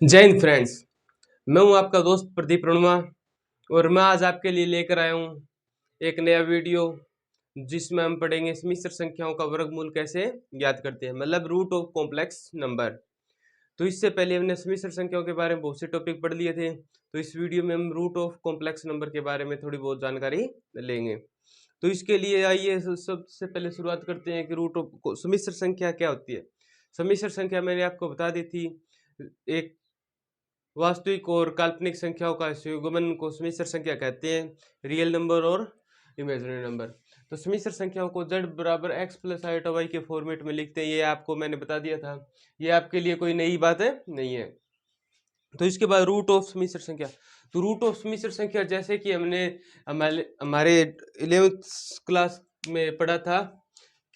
जय हिंद फ्रेंड्स। मैं हूं आपका दोस्त प्रदीप रणवा और मैं आज आपके लिए लेकर आया हूं एक नया वीडियो जिसमें हम पढ़ेंगे समिश्र संख्याओं का वर्गमूल कैसे ज्ञात करते हैं, मतलब रूट ऑफ कॉम्प्लेक्स नंबर। तो इससे पहले हमने समिश्र संख्याओं के बारे में बहुत से टॉपिक पढ़ लिए थे, तो इस वीडियो में हम रूट ऑफ कॉम्प्लेक्स नंबर के बारे में थोड़ी बहुत जानकारी लेंगे। तो इसके लिए आइए सबसे पहले शुरुआत करते हैं कि रूट ऑफ समिश्र संख्या क्या होती है। समिश्र संख्या मैंने आपको बता दी थी, एक वास्तविक और काल्पनिक संख्याओं का संयुग्मन को समिश्र संख्या कहते हैं, रियल नंबर और इमेजिनरी नंबर। तो समिश्र संख्याओं को z बराबर x प्लस आयोटा y के फॉर्मेट में लिखते हैं, ये आपको मैंने बता दिया था, ये आपके लिए कोई नई बात है नहीं है। तो इसके बाद रूट ऑफ समिश्र संख्या। तो रूट ऑफ समिश्र संख्या जैसे कि हमने हमारे 11th क्लास में पढ़ा था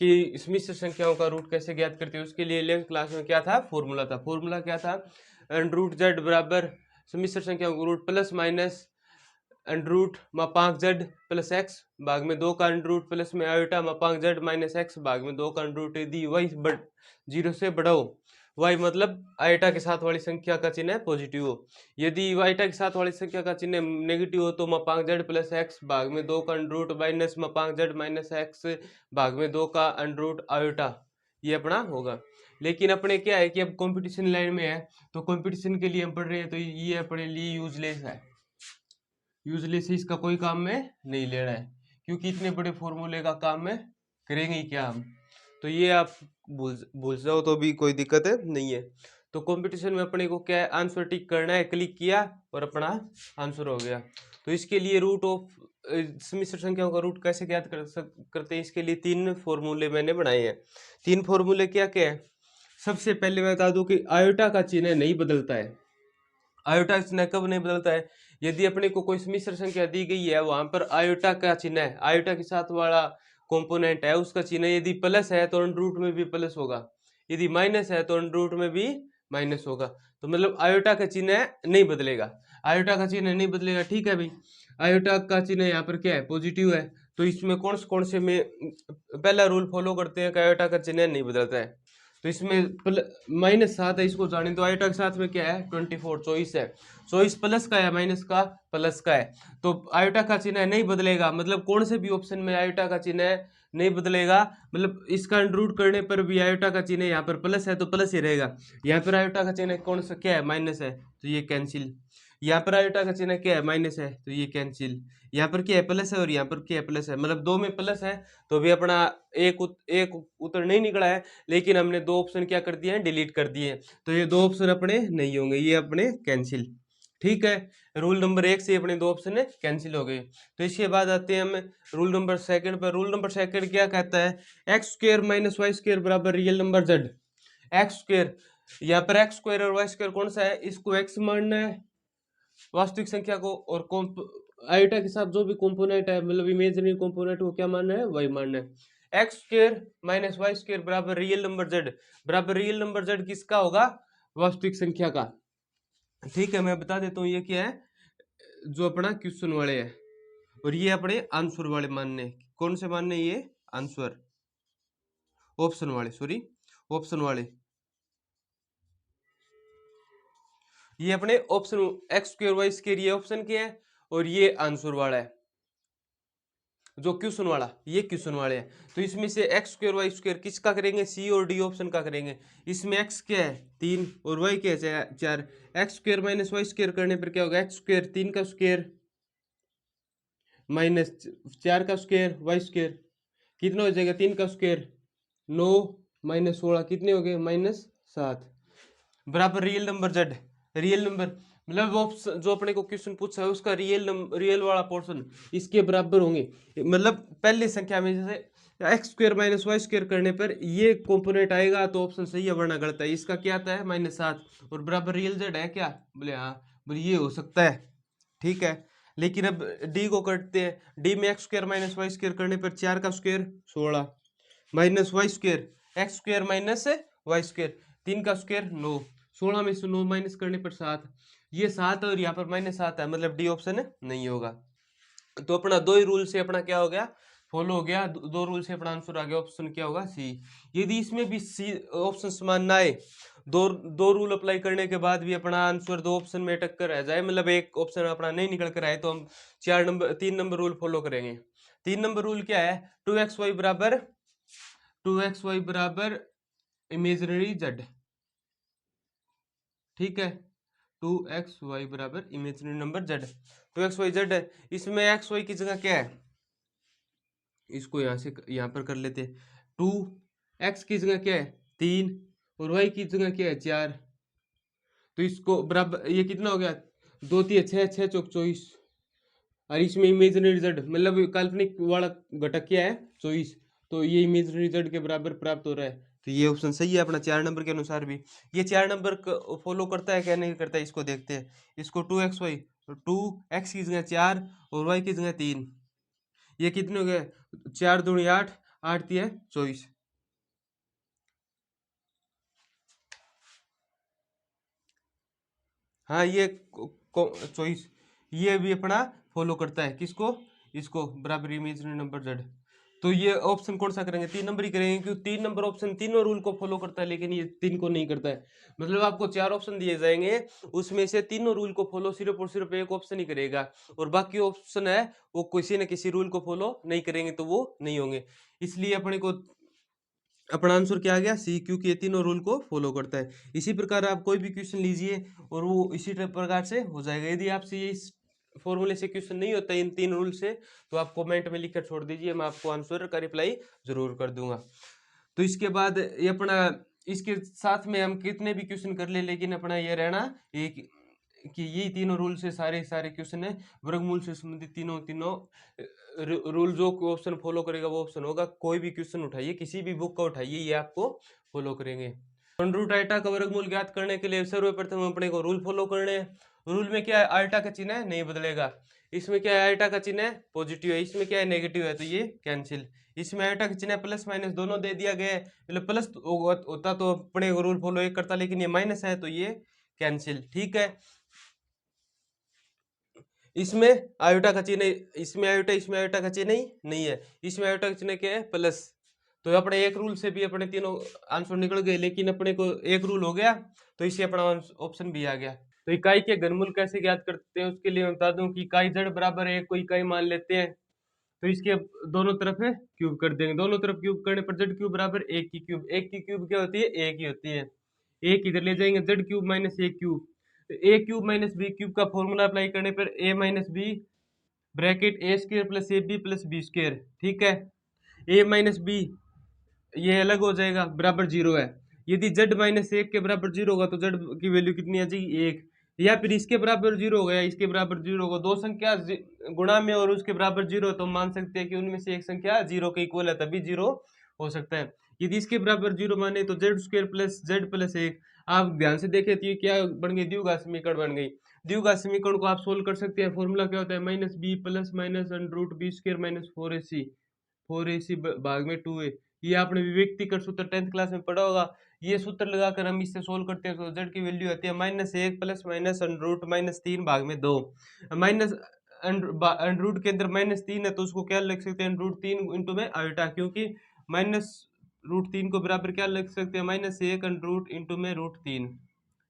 कि समिश्र संख्याओं का रूट कैसे ज्ञात करते हैं, उसके लिए 11th क्लास में क्या था, फॉर्मूला क्या था, अंडर रूट जेड बराबर समिश्र संख्याओं का root plus minus under root मापांक जेड प्लस एक्स भाग में 2 का अंडर रूट प्लस में आयोटा मापांक जेड माइनस एक्स भाग में 2 का अंडर रूट। यदि वाई 0 से बड़ा हो, वाई मतलब आयोटा के साथ वाली संख्या का चिन्ह पॉजिटिव हो, यदि आयोटा के साथ वाली संख्या का चिन्ह नेगेटिव हो तो मापांक जेड प्लस एक्स भाग में 2 का अंडर रूट माइनस मापांक जेड माइनस एक्स भाग में 2 का अंडर रूट आयोटा, ये अपना होगा। लेकिन अपने क्या है कि अब कंपटीशन लाइन में है, तो कंपटीशन के लिए हम पढ़ रहे हैं, तो ये अपने लिए यूजलेस है, यूजलेस इसका कोई काम में नहीं लेना है, क्योंकि इतने बड़े फॉर्मूले का काम में करेंगे ही क्या हम। तो ये आप भूल जाओ तो भी कोई दिक्कत नहीं है। तो कंपटीशन में अपने को क्या है, आंसर टिक करना है, क्लिक किया और अपना आंसर हो गया। तो इसके लिए रूट ऑफ समिश्र संख्याओं का रूट कैसे ज्ञात करते हैं, इसके लिए 3 फॉर्मूले मैंने बनाए हैं। 3 फॉर्मूले क्या क्या है। सबसे पहले मैं बता दूं कि आयोटा का चिन्ह नहीं बदलता है। आयोटा का चिन्ह कब नहीं बदलता है, यदि अपने को कोई समिश्र संख्या दी गई है, वहां पर आयोटा का चिन्ह है, आयोटा के साथ वाला कंपोनेंट है उसका चिन्ह, यदि प्लस है तो अंडर रूट में भी प्लस होगा, यदि माइनस है तो अंडर रूट में भी माइनस होगा। तो मतलब आयोटा का चिन्ह नहीं बदलेगा, आयोटा का चिन्ह नहीं बदलेगा। ठीक है भाई, आयोटा का चिन्ह यहाँ पर क्या है, पॉजिटिव है। तो इसमें कौन से में पहला रूल फॉलो करते हैं कि आयोटा का चिन्ह नहीं बदलता है। तो इसमें -7 है, इसको जाने दो। आयोटा के साथ में क्या है, 24 चॉइस है, चॉइस प्लस का है माइनस का प्लस का है, तो आयोटा का चिन्ह नहीं बदलेगा। मतलब कौन से भी ऑप्शन में आयोटा का चिन्ह नहीं बदलेगा, मतलब इसका अंडर रूट करने पर भी आयोटा का चिन्ह यहाँ पर प्लस है तो प्लस ही रहेगा, यहाँ पर आयोटा का चिन्ह कौन सा क्या है, माइनस है, तो ये कैंसिल। यहाँ पर आयोटा का चिन्ह क्या है, माइनस है, तो ये कैंसिल। यहाँ पर क्या है, प्लस है, और यहाँ पर क्या है, प्लस है, मतलब 2 में प्लस है, तो भी अपना एक उत्तर नहीं निकला है, लेकिन हमने 2 ऑप्शन क्या कर दिए हैं, डिलीट कर दिए हैं, तो ये 2 ऑप्शन अपने नहीं होंगे, ये अपने कैंसिल। ठीक है, रूल नंबर 1 से अपने 2 ऑप्शन कैंसिल हो गए। तो इसके बाद आते हैं हम रूल नंबर 2 पर। रूल नंबर 2 क्या कहता है, x square minus y square बराबर real number z. X square, यहाँ पर एक्स स्क्र और वाई स्क्र कौन सा है, इसको एक्स मानना है वास्तविक संख्या को, और आयोटा के साथ जो भी कंपोनेंट है, मतलब इमेजिनरी कंपोनेंट को क्या मानना है, वही मानना है। X square minus y square बराबर रियल नंबर जेड, बराबर रियल नंबर जेड किसका होगा, वास्तविक संख्या का। ठीक है, मैं बता देता हूँ ये क्या है, जो अपना क्वेश्चन वाले है, और ये अपने आंसर वाले मानने, कौन से मानने, ये आंसर ऑप्शन वाले, सॉरी ऑप्शन वाले, ये अपने option x square y square, ये ऑप्शन के हैं, और ये आंसर वाला है जो क्वेश्चन वाला, ये क्वेश्चन वाले हैं। तो इसमें से एक्स स्क्र वाई स्क्र किसका करेंगे, सी और डी ऑप्शन का करेंगे। इसमें एक्स क्या है 3 और वाई क्या है 4, x square minus y square करने पर क्या होगा, एक्स स्क्र 3 का स्क्र माइनस 4 का स्क्र वाई स्क्र, कितना हो जाएगा, 3 का स्क्र 9 माइनस 16, कितने हो गए, -7, बराबर real number Z. Real number मतलब वो जो अपने को क्वेश्चन पूछा है उसका रियल वाला पोर्शन इसके बराबर होंगे। मतलब पहली संख्या में जैसे x square minus y square करने पर ये कंपोनेंट आएगा तो ऑप्शन सही है, वरना गलत है। इसका क्या आता है, -7, और बराबर रियल जेड है क्या, बोले हाँ, बोले ये हो सकता है। ठीक है, लेकिन अब डी को करते हैं, डी में x square minus y square करने पर 4 का square 16 minus y square, x square minus y square, 3 का स्क्र 9, 16 में से 9 माइनस करने पर 7, ये 7 और यहाँ पर -7 है, मतलब डी ऑप्शन नहीं होगा। तो अपना 2 ही रूल से अपना क्या हो गया, फॉलो हो गया, दो रूल से अपना आंसर आ गया, ऑप्शन क्या होगा सी। यदि इसमें भी सी ऑप्शन समान ना आए, दो दो रूल अप्लाई करने के बाद भी अपना आंसर दो ऑप्शन में अटक कर रह जाए, मतलब एक ऑप्शन अपना नहीं निकल कर आए, तो हम 3 नंबर रूल फॉलो करेंगे। 3 नंबर रूल क्या है, 2xy बराबर इमेजिनरी जेड। ठीक है, 2xy बराबर imaginary number Z, 2xy z है। इसमें xy की जगह क्या है, इसको यहाँ से यहाँ पर कर लेते हैं। 2x की जगह क्या है 3, और y की जगह क्या है 4। तो इसको बराबर, ये कितना हो गया, 2 3 6 6 चौक 24, और इसमें इमेजिनरी जेड मतलब काल्पनिक वाला घटक क्या है 24, तो ये इमेजिनरी जेड के बराबर प्राप्त हो रहा है। तो ये ऑप्शन सही है अपना 4 नंबर के अनुसार भी। ये 4 नंबर फॉलो करता है क्या नहीं करता है, इसको देखते हैं। इसको 2xy, 2x की जगह 4 और y की जगह 3, ये कितने हो गए, 4 दूनी 8, 8 दिया 24। हाँ ये 24, ये भी अपना फॉलो करता है किसको, इसको बराबर इमेजिनरी नंबर जेड। तो ये ऑप्शन कौन सा करेंगे, 3 नंबर ही करेंगे, क्योंकि 3 नंबर ऑप्शन तीनों रूल को फॉलो करता है, लेकिन ये 3 को नहीं करता है। मतलब आपको 4 ऑप्शन दिए जाएंगे, उसमें से तीनों रूल को फॉलो सिर्फ और सिर्फ एक ऑप्शन ही करेगा, और बाकी ऑप्शन है वो किसी न किसी रूल को फॉलो नहीं करेंगे, तो वो नहीं होंगे। इसलिए अपने को अपना आंसर क्या आ गया सी, क्योंकि ये तीनों रूल को फॉलो करता है। इसी प्रकार आप कोई भी क्वेश्चन लीजिए और वो इसी प्रकार से हो जाएगा। यदि आपसे ये इस फॉर्मूले से क्वेश्चन नहीं होता इन 3 रूल से, तो आप कमेंट में लिखकर छोड़ दीजिए, मैं आपको आंसर का रिप्लाई जरूर कर दूंगा। तो इसके बाद ये अपना, इसके साथ में हम कितने भी क्वेश्चन कर ले, लेकिन अपना ये रहना एक कि यही तीनों रूल से सारे सारे क्वेश्चन है, वर्गमूल से संबंधित तीनों तीनों रूल जो ऑप्शन फॉलो करेगा वो ऑप्शन होगा। कोई भी क्वेश्चन उठाइए, किसी भी बुक का उठाइए, ये आपको फॉलो करेंगे। रूट आल्टा का वर्गमूल ज्ञात करने के लिए सर्वप्रथम अपने को रूल फॉलो करने हैं। रूल में क्या है, आल्टा का चिन्ह है नहीं बदलेगा। इसमें क्या है, आल्टा का चिन्ह है पॉजिटिव है, इसमें क्या है नेगेटिव है, तो ये कैंसिल। इसमें आल्टा का चिन्ह प्लस माइनस दोनों दे दिया गया है, मतलब प्लस होता तो अपने को रूल फॉलो एक करता, लेकिन ये माइनस है तो ये कैंसिल। ठीक है, इसमें आयोटा का चिन्ह, इसमें आयोटा का चिन्ह नहीं है, इसमें आयोटा का चिन्ह क्या है प्लस। तो अपने एक रूल से भी अपने तीनों आंसर निकल गए, लेकिन अपने को एक रूल हो गया, तो इससे अपना ऑप्शन भी आ गया। तो इकाई के घनमूल कैसे ज्ञात करते हैं, उसके लिए मैं बता दूं कि इकाई z बराबर है को इकाई मान लेते हैं, तो इसके दोनों तरफ है क्यूब कर देंगे। दोनों तरफ क्यूब करने पर z क्यूब बराबर 1 की क्यूब, 1 की क्यूब क्या होती है 1 ही होती है, 1 इधर ले जाएंगे, z cube minus 1 cube, a cube minus b cube का फॉर्मूला अप्लाई करने पर a minus b bracket a square plus a b plus b square. ठीक है, a माइनस बी ये अलग हो जाएगा, बराबर 0 है। यदि z माइनस 1 के बराबर 0 होगा, तो z की वैल्यू कितनी आ जाएगी 1, या फिर इसके बराबर 0 हो गया, इसके बराबर 0 होगा, दो संख्या गुणा में और उसके बराबर 0, तो मान सकते हैं कि उनमें से एक संख्या 0 के इक्वल है, तभी 0 हो सकता है। यदि इसके बराबर 0 माने तो z square plus z plus 1। आप ध्यान से देखें तो ये क्या बन गई, द्विघात समीकरण बन गई। द्विघात समीकरण को आप सोल्व कर सकते हैं, फॉर्मूला क्या होता है minus b plus minus under root b square minus 4ac भाग में 2a। ये आपने विभक्ति कर सूत्र 10th क्लास में पढ़ा होगा। ये सूत्र लगाकर हम इससे सोल्व करते हैं, तो z की वैल्यू आती है -1 प्लस माइनस अंडर रूट -3 भाग में 2। माइनस अंडर रूट के अंदर -3 है, तो उसको क्या लिख सकते हैं √3 इंटू में आयोटा, क्योंकि -√3 को बराबर क्या लिख सकते हैं -1 अंडर रूट इंटू में √3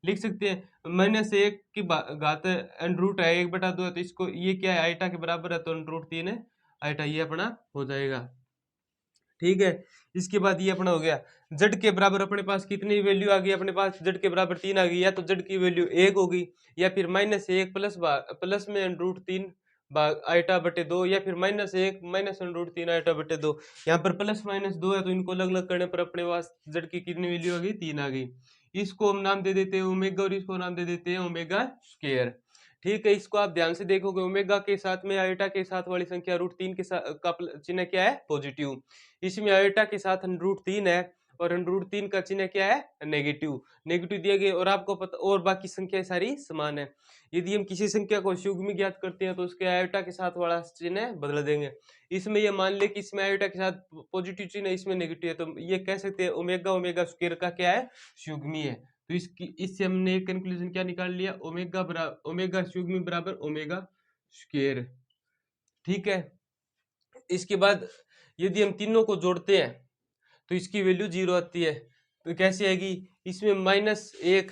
लिख सकते हैं। -1 की घात अंडर रूट है 1/2 है, तो इसको ये क्या है आयटा के बराबर है, तो अंडर रूट 3 है आयटा, ये अपना हो जाएगा। ठीक है, इसके बाद ये अपना हो गया z के बराबर अपने पास कितनी वैल्यू आ गई, अपने पास z के बराबर 3 आ गई, या तो z की वैल्यू 1 होगी, या फिर -1 प्लस में √3 आयटा बटे 2, या फिर -1 माइनस √3 आयटा बटे 2। यहाँ पर प्लस माइनस 2 है, तो इनको अलग अलग करने पर अपने पास z की कितनी वैल्यू आ गई 3 आ गई। इसको हम नाम दे देते हैं ओमेगा, और इसको नाम दे देते हैं ओमेगा स्क्वायर। ठीक है, इसको आप ध्यान से देखोगे, ओमेगा के साथ में आयोटा के साथ वाली संख्या √3 के साथ का चिन्ह क्या है पॉजिटिव, इसमें आयोटा के साथ √3 है, और √3 का चिन्ह क्या है नेगेटिव, नेगेटिव दिया गया। और आपको पता, और बाकी संख्या सारी समान है। यदि हम किसी संख्या को युग्मी ज्ञात करते हैं, तो उसके आयोटा के साथ वाला चिन्ह बदल देंगे। इसमें ये मान ले कि इसमें आयोटा के साथ पॉजिटिव चिन्ह, इसमें नेगेटिव है, तो ये कह सकते हैं ओमेगा ओमेगा स्क्वायर का क्या है युग्मी है। तो इससे हमने एक कंक्लूजन क्या निकाल लिया, ओमेगा युग्मी बराबर ओमेगा स्क्वायर। ठीक है, इसके बाद यदि हम तीनों को जोड़ते हैं तो इसकी वैल्यू 0 आती है। तो कैसे आएगी, इसमें -1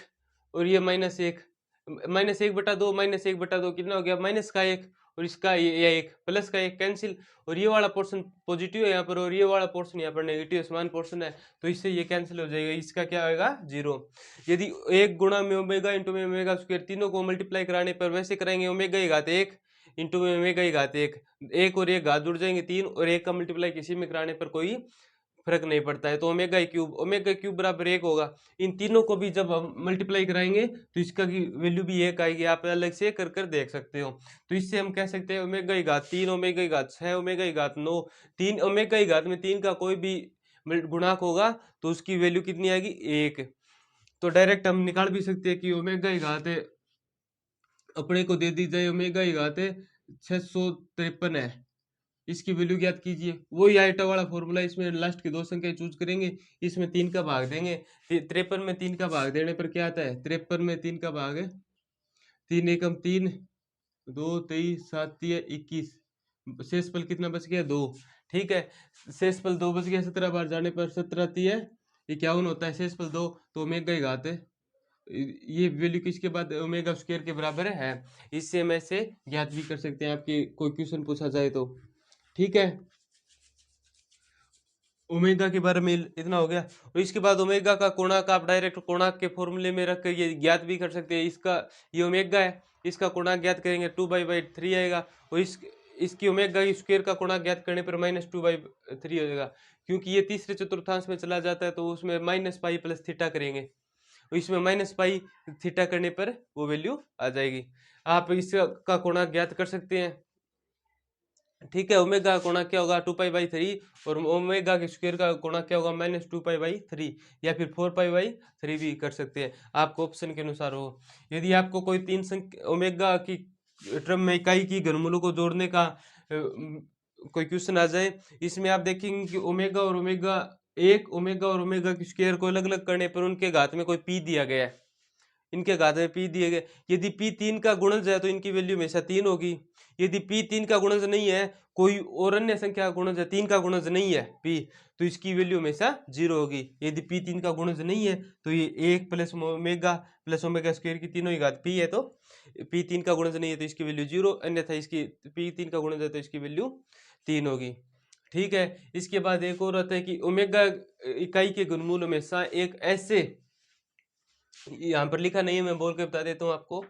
और ये -1, -1/2, -1/2 कितना हो गया, माइनस का 1, और इसका ये 1 प्लस का 1 कैंसिल, और ये वाला पोर्शन पॉजिटिव है यहाँ पर और ये वाला पोर्शन यहाँ पर नेगेटिव समान पोर्शन है, तो इससे ये कैंसिल हो जाएगा, इसका क्या होगा 0। यदि 1 गुणा में ओमेगा इंटू में ओमेगा स्क्वायर, तीनों को मल्टीप्लाई कराने पर वैसे कराएंगे ओमेगा की घात 1 इंटू में ओमेगा की घात 1, 1 और 1 घात जुड़ जाएंगे 3, और 1 का मल्टीप्लाई किसी में कराने पर कोई फर्क नहीं पड़ता है, तो ओमेगा क्यूब बराबर 1 होगा। इन तीनों को भी जब हम मल्टीप्लाई कराएंगे तो इसका की वैल्यू भी 1 आएगी, आप अलग से कर कर देख सकते हो। तो इससे हम कह सकते हैं ओमेगा की घात 3, ओमेगा की घात 6, ओमेगा की घात 9, 3 ओमेगा की घात में 3 का कोई भी गुणांक होगा तो उसकी वैल्यू कितनी आएगी 1। तो डायरेक्ट हम निकाल भी सकते हैं कि ओमेगा की घात अपने को दे दी जाए, ओमेगा की घात 653 है, इसकी वैल्यू ज्ञात कीजिए। वही आइटा वाला फॉर्मूला, इसमें लास्ट की दो संख्या चूज करेंगे, इसमें 3 का भाग देंगे, 53 में 3 का भाग देने पर क्या आता है, 53 में 3 का भाग है 3 एकम 3, 2 23 7 21, शेषफल कितना बच गया 2। ठीक है, शेषफल 2 बच गया, 17 बार जाने पर 17 51 होता है, शेषफल 2, तो ओमेगा की घात ये वैल्यू किसके बाद ओमेगा स्क्वायर के बराबर है, इससे हम ऐसे ज्ञात भी कर सकते हैं, आपके कोई क्वेश्चन पूछा जाए तो। ठीक है, ओमेगा के बारे में इतना हो गया, और इसके बाद ओमेगा का कोणांक आप डायरेक्ट कोणांक के फॉर्मूले में रख कर ये ज्ञात भी कर सकते हैं। इसका ये ओमेगा है, इसका कोणांक ज्ञात करेंगे 2/3 आएगा, और इसकी ओमेगा की स्क्वायर का कोणांक ज्ञात करने पर -2/3 हो जाएगा, क्योंकि ये तीसरे चतुर्थांश में चला जाता है तो उसमें -पाई प्लस थीटा करेंगे, और इसमें -पाई थीटा करने पर वो वैल्यू आ जाएगी। आप इसका कोणांक ज्ञात कर सकते हैं। ठीक है, ओमेगा का कोणांक क्या होगा 2π/3, और ओमेगा के स्क्वायर का कोणांक क्या होगा -2π/3, या फिर 4π/3 भी कर सकते हैं, आपको ऑप्शन के अनुसार हो। यदि आपको कोई तीन संख्या ओमेगा की टर्म में इकाई की घनमूलों को जोड़ने का कोई क्वेश्चन आ जाए, इसमें आप देखेंगे कि ओमेगा और ओमेगा की स्क्वायर को अलग अलग करने पर उनके घात में कोई पी दिया गया है, इनके घात में पी दिए गए। यदि पी 3 का गुणज है तो इनकी वैल्यू हमेशा 3 होगी। यदि पी 3 का गुणज नहीं है, कोई और अन्य संख्या का गुणज है, 3 का गुणज नहीं है पी, तो इसकी वैल्यू हमेशा 0 होगी। यदि पी 3 का गुणज नहीं है तो ये 1 प्लस ओमेगा स्क्वायर की तीनों ही घात पी है, तो पी 3 का गुणज नहीं है तो इसकी वैल्यू 0, अन्यथा इसकी पी 3 का गुणज है तो इसकी वैल्यू 3 होगी। ठीक है, इसके बाद एक और आता है कि ओमेगा इकाई के घनमूल हमेशा एक ऐसे, यहाँ पर लिखा नहीं है, मैं बोल के बता देता हूँ आपको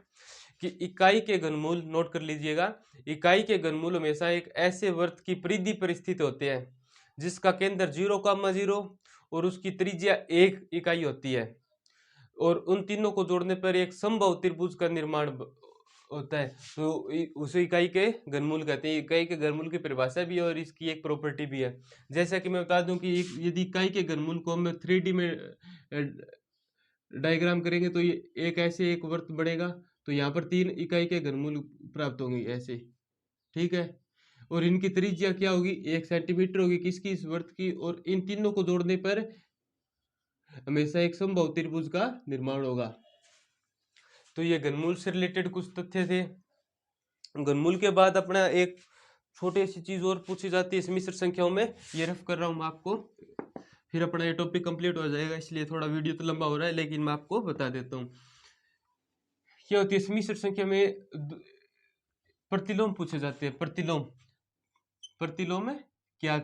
कि इकाई के घनमूल, नोट कर लीजिएगा, इकाई के घनमूल हमेशा एक ऐसे वृत्त की परिधि पर स्थित होते हैं जिसका केंद्र 0,0 और उसकी त्रिज्या 1 इकाई होती है, और उन तीनों को जोड़ने पर एक समबाहु त्रिभुज का निर्माण होता है, तो उस इकाई के घनमूल कहते हैं। इकाई के घनमूल की परिभाषा भी है और इसकी एक प्रॉपर्टी भी है। जैसा कि मैं बता दूं कि यदि इकाई के घनमूल को हम 3D में डायग्राम करेंगे तो ये एक ऐसे एक वृत्त बनेगा, तो यहाँ पर 3 इकाई के घनमूल प्राप्त होंगे ऐसे। ठीक है, और इनकी त्रिज्या क्या होगी 1 सेंटीमीटर होगी, किसकी, इस वृत्त की, और इन तीनों को जोड़ने पर हमेशा एक समबाहु त्रिभुज का निर्माण होगा। तो ये घनमूल से रिलेटेड कुछ तथ्य थे। घनमूल के बाद अपना एक छोटी सी चीज और पूछी जाती है मिश्र संख्याओं में, ये रफ कर रहा हूँ मैं आपको, फिर अपना ये टॉपिक कंप्लीट हो जाएगा, इसलिए थोड़ा वीडियो तो लंबा हो रहा है लेकिन मैं आपको बता देता हूँ। क्या होती है मिश्र संख्या में, प्रतिलोम पूछे जाते हैं। प्रतिलोम में क्या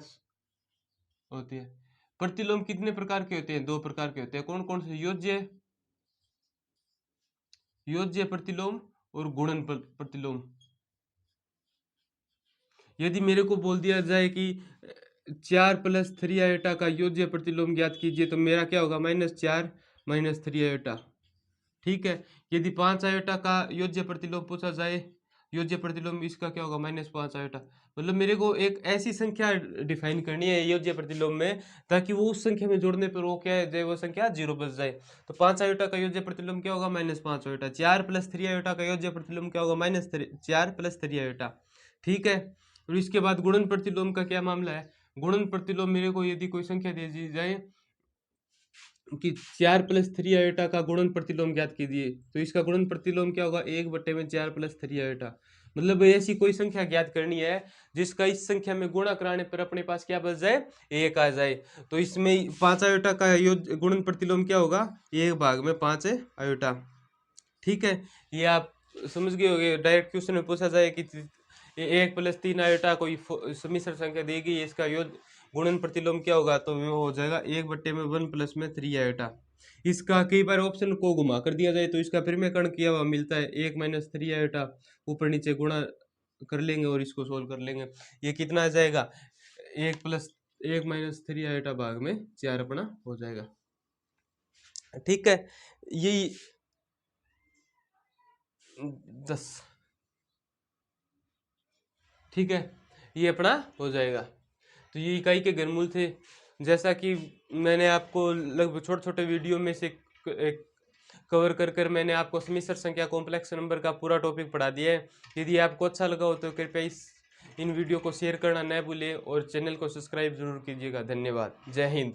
होती है, प्रतिलोम कितने प्रकार के होते हैं, 2 प्रकार के होते हैं। कौन कौन से, योज्य प्रतिलोम और गुणन प्रतिलोम। यदि मेरे को बोल दिया जाए कि 4 + 3 आयोटा का योज्य प्रतिलोम ज्ञात कीजिए, तो मेरा क्या होगा -4 - 3 आयोटा। ठीक है, यदि 5 आयोटा का योज्य प्रतिलोम पूछा जाए, योज्य प्रतिलोम इसका क्या होगा -5 आयोटा। मतलब मेरे को एक ऐसी संख्या डिफाइन करनी है योज्य प्रतिलोम में, ताकि वो उस संख्या में जोड़ने पर वो क्या है, वो संख्या 0 बच जाए। तो 5 आयोटा का योज्य प्रतिलोम क्या होगा -5 आयोटा। 4 + 3 आयोटा का योज्य प्रतिलोम क्या होगा -4 + 3 आयोटा। ठीक है, और इसके बाद गुणन प्रतिलोम का क्या मामला है। गुणन प्रतिलोम मेरे को यदि कोई संख्या दे दी जाए, कि 4 + 3 आयोटा का गुणन प्रतिलोम ज्ञात कीजिए। तो इसका गुणन प्रतिलोम क्या होगा, 1/4 + 3 आयोटा। मतलब ऐसी कोई संख्या ज्ञात करनी है जिसका इस संख्या में गुणा कराने पर अपने पास क्या बच जाए, 1 आ जाए। तो इसमें 5 आयोटा का गुणन प्रतिलोम क्या होगा, 1/5 आयोटा। ठीक है, ये आप समझ गए होंगे। डायरेक्ट क्वेश्चन में पूछा जाए कि 1 + 3 आयोटा कोई सम्मिश्र संख्या देगी, इसका योग गुणन प्रतिलोम क्या होगा, तो वो हो जाएगा 1/1 + 3 आयोटा। इसका कई बार ऑप्शन को घुमा कर दिया जाए तो इसका परिमेयकरण किया हुआ मिलता है 1 - 3 आयोटा, ऊपर नीचे गुणा कर लेंगे और इसको सोल्व कर लेंगे। ये कितना आ जाएगा, 1 + 1 - 3 आयोटा भाग में 4 अपना हो जाएगा। ठीक है, यही 10। ठीक है, ये अपना हो जाएगा। तो ये इकाई के घनमूल थे। जैसा कि मैंने आपको लगभग छोटे छोटे वीडियो में से कवर कर मैंने आपको सम्मिश्र संख्या कॉम्प्लेक्स नंबर का पूरा टॉपिक पढ़ा दिया है। यदि आपको अच्छा लगा हो तो कृपया इन वीडियो को शेयर करना न भूलें और चैनल को सब्सक्राइब जरूर कीजिएगा। धन्यवाद। जय हिंद।